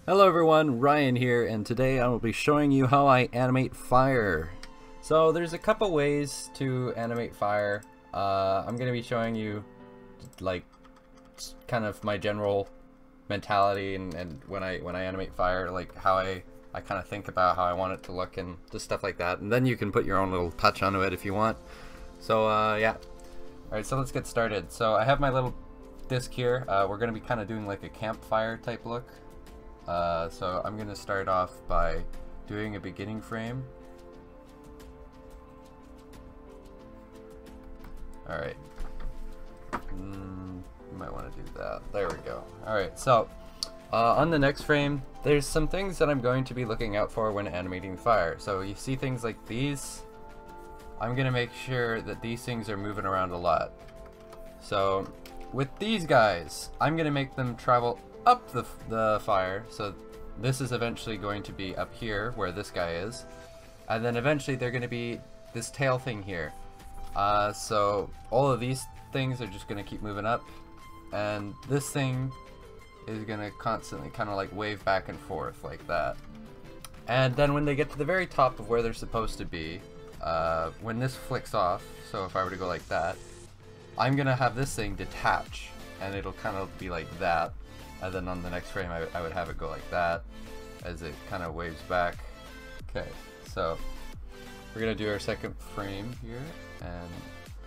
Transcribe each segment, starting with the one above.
Hello everyone, Ryan here, and today I will be showing you how I animate fire. So there's a couple ways to animate fire. I'm going to be showing you like kind of my general mentality and when I animate fire, like how I kind of think about how I want it to look and just stuff like that. And then you can put your own little touch onto it if you want. So yeah. Alright, so let's get started. So I have my little disc here. We're going to be kind of doing like a campfire type look. So I'm going to start off by doing a beginning frame. Alright. You might want to do that. There we go. Alright, so on the next frame, there's some things that I'm going to be looking out for when animating fire. So you see things like these. I'm going to make sure that these things are moving around a lot. So with these guys, I'm going to make them travel up the fire, so this is eventually going to be up here where this guy is, and then eventually they're going to be this tail thing here. So all of these things are just going to keep moving up, and this thing is going to constantly kind of like wave back and forth like that. And then when they get to the very top of where they're supposed to be, when this flicks off, so if I were to go like that, I'm going to have this thing detach, and it'll kind of be like that. And then on the next frame I would have it go like that as it kind of waves back. Okay, so we're going to do our second frame here, and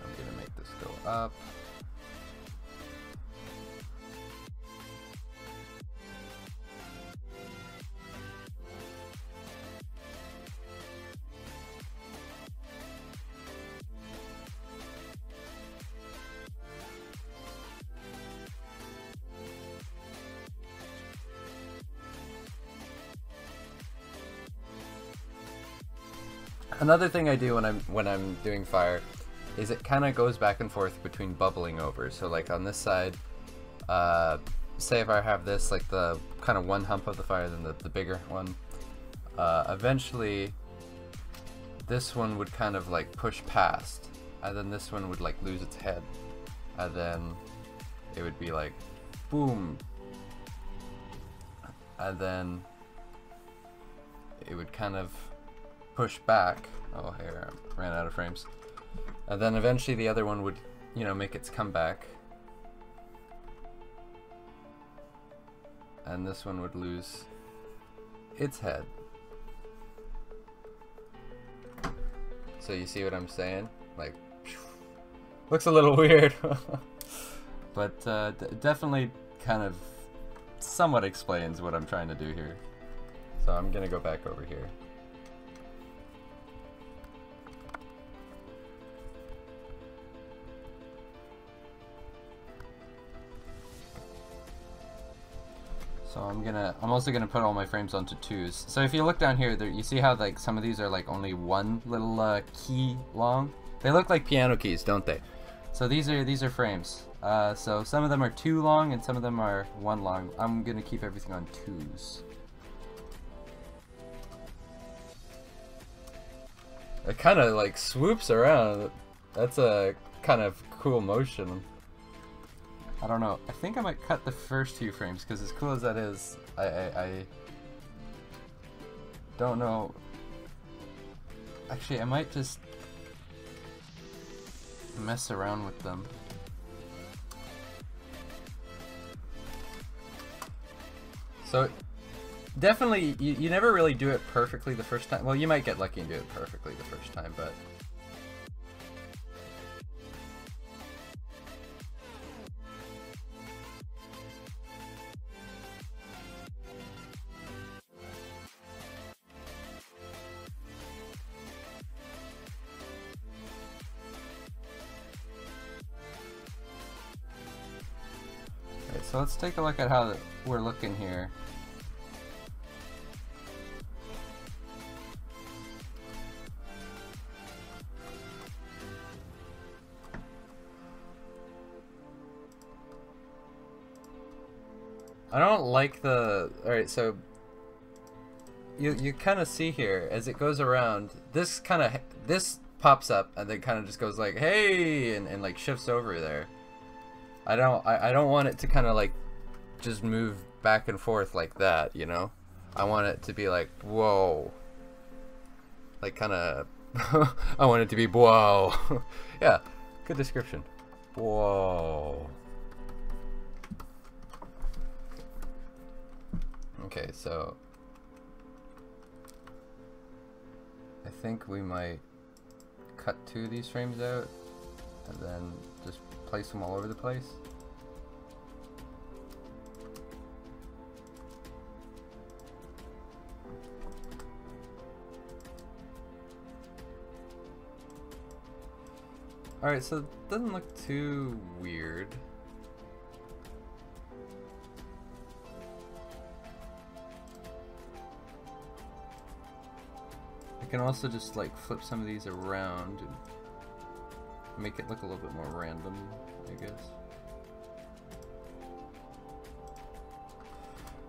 I'm going to make this go up. Another thing I do when I'm doing fire is it kind of goes back and forth between bubbling over. So like on this side, say if I have this like the kind of one hump of the fire, then the bigger one, eventually this one would kind of like push past, and then this one would like lose its head, and then it would be like boom, and then it would kind of push back. Oh, here, I ran out of frames. And then eventually the other one would, you know, make its comeback. And this one would lose its head. So you see what I'm saying? Like, looks a little weird. But definitely kind of somewhat explains what I'm trying to do here. So I'm gonna go back over here. So I'm also gonna put all my frames onto 2s. So if you look down here, you see how like some of these are like only one little key long? They look like piano keys, don't they? So these are frames. So some of them are 2 long and some of them are 1 long. I'm gonna keep everything on 2s. It kind of like swoops around. That's a kind of cool motion. I don't know. I think I might cut the first 2 frames because as cool as that is, I don't know. Actually, I might just mess around with them. So definitely, you never really do it perfectly the first time. Well, you might get lucky and do it perfectly the first time, but so let's take a look at how we're looking here. I don't like the... Alright, so you kind of see here as it goes around, this pops up and then kind of just goes like, hey, and like shifts over there. I don't want it to kind of like just move back and forth like that, you know? I want it to be like, whoa. Like kind of, I want it to be, whoa. Yeah, good description. Whoa. Okay, so I think we might cut 2 of these frames out and then just place them all over the place. Alright, so it doesn't look too weird. I can also just like flip some of these around and make it look a little bit more random, I guess.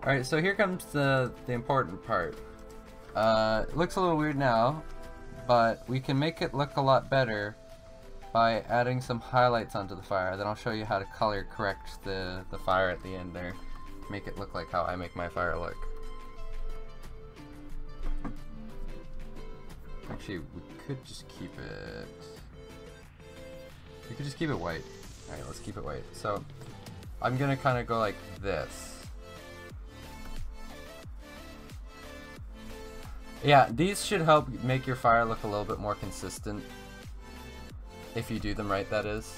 Alright, so here comes the important part. It looks a little weird now, but we can make it look a lot better by adding some highlights onto the fire. Then I'll show you how to color correct the fire at the end there. Make it look like how I make my fire look. Actually, we could just keep it... We could just keep it white. Alright, let's keep it white. So, I'm gonna kind of go like this. Yeah, these should help make your fire look a little bit more consistent. If you do them right, that is.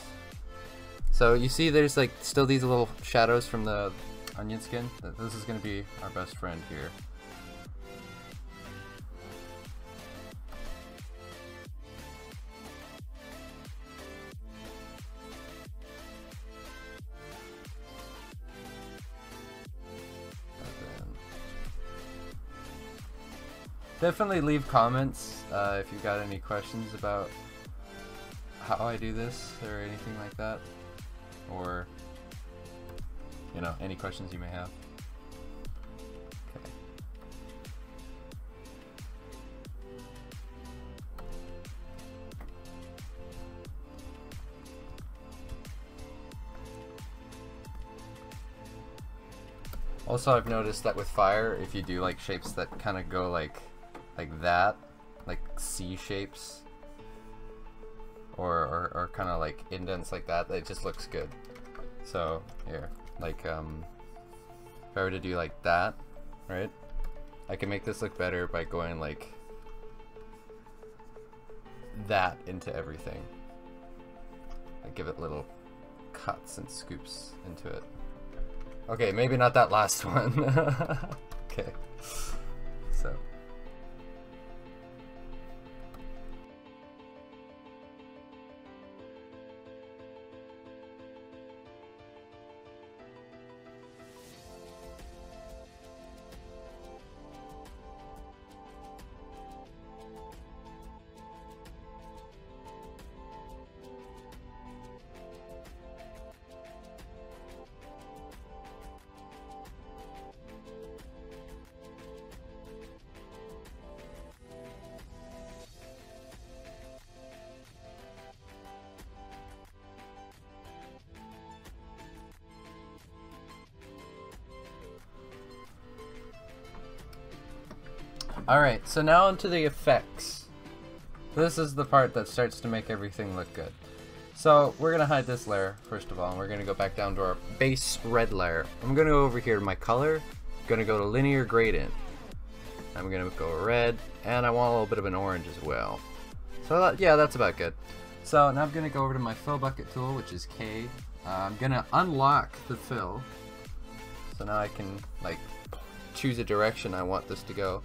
So you see there's like still these little shadows from the onion skin. This is going to be our best friend here. Definitely leave comments if you've got any questions about how I do this or anything like that, or you know, any questions you may have. Okay. Also, I've noticed that with fire, if you do like shapes that kind of go like that, like C shapes, or kind of like indents like that, it just looks good. So here, like if I were to do like that, right, I can make this look better by going like that into everything. I give it little cuts and scoops into it. Okay, maybe not that last one. Okay, so alright, so now onto the effects. This is the part that starts to make everything look good. So we're going to hide this layer, first of all, and we're going to go back down to our base red layer. I'm going to go over here to my color, going to go to linear gradient. I'm going to go red, and I want a little bit of an orange as well. So that, yeah, that's about good. So now I'm going to go over to my fill bucket tool, which is K. I'm going to unlock the fill. So now I can like choose a direction I want this to go.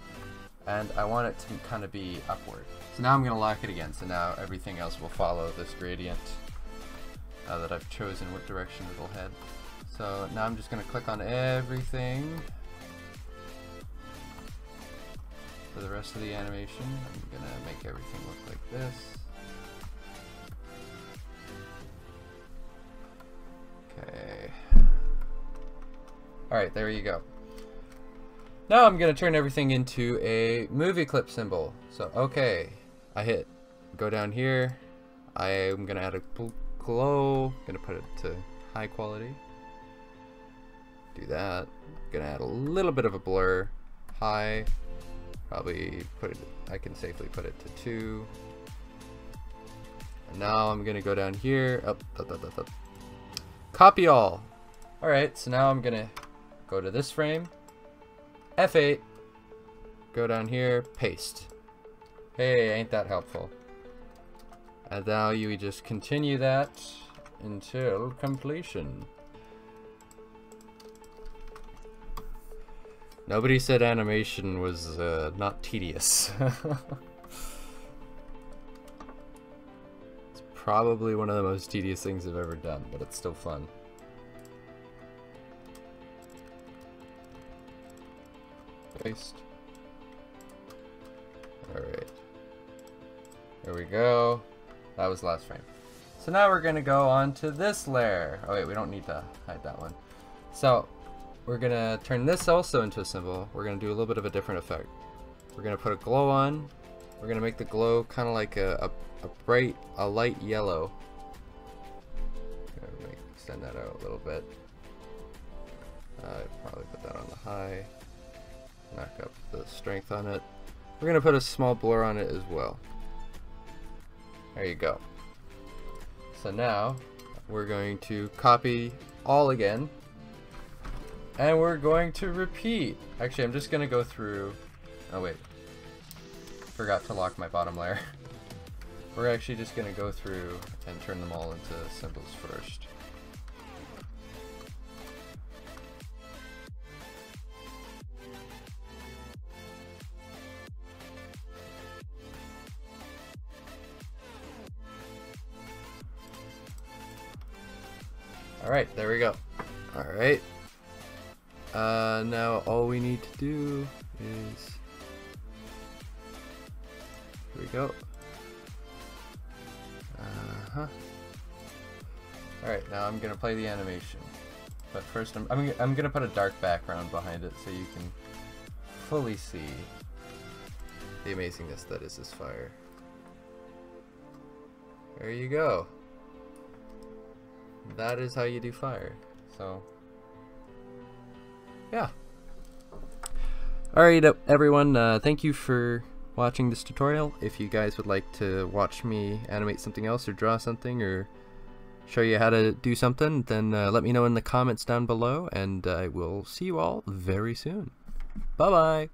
And I want it to kind of be upward. So now I'm going to lock it again, so now everything else will follow this gradient that I've chosen what direction it'll head. So now I'm just going to click on everything for the rest of the animation. I'm going to make everything look like this. Okay. Alright, there you go. Now I'm gonna turn everything into a movie clip symbol. So okay, I hit go down here. I'm gonna add a glow. Gonna put it to high quality. Do that. Gonna add a little bit of a blur. High. Probably put it. I can safely put it to 2. And now I'm gonna go down here. Up. Copy all. All right. So now I'm gonna go to this frame. F8. Go down here. Paste. Hey, ain't that helpful? And now you just continue that until completion. Nobody said animation was not tedious. It's probably one of the most tedious things I've ever done, but it's still fun. Paste. Alright. There we go. That was the last frame. So now we're going to go on to this layer. Oh wait, we don't need to hide that one. So we're going to turn this also into a symbol. We're going to do a little bit of a different effect. We're going to put a glow on. We're going to make the glow kind of like a light yellow. Extend that out a little bit. Probably put that on the high. Knock up the strength on it. We're going to put a small blur on it as well. There you go. So now we're going to copy all again. And we're going to repeat. Actually, I'm just going to go through. Oh, wait. Forgot to lock my bottom layer. We're actually just going to go through and turn them all into symbols first. Alright, there we go. Alright. Now all we need to do is... Here we go. Alright, now I'm gonna play the animation. But first I'm gonna put a dark background behind it so you can fully see the amazingness that is this fire. There you go. That is how you do fire. So, yeah. Alright everyone, thank you for watching this tutorial. If you guys would like to watch me animate something else or draw something or show you how to do something, then let me know in the comments down below, and I will see you all very soon. Bye bye!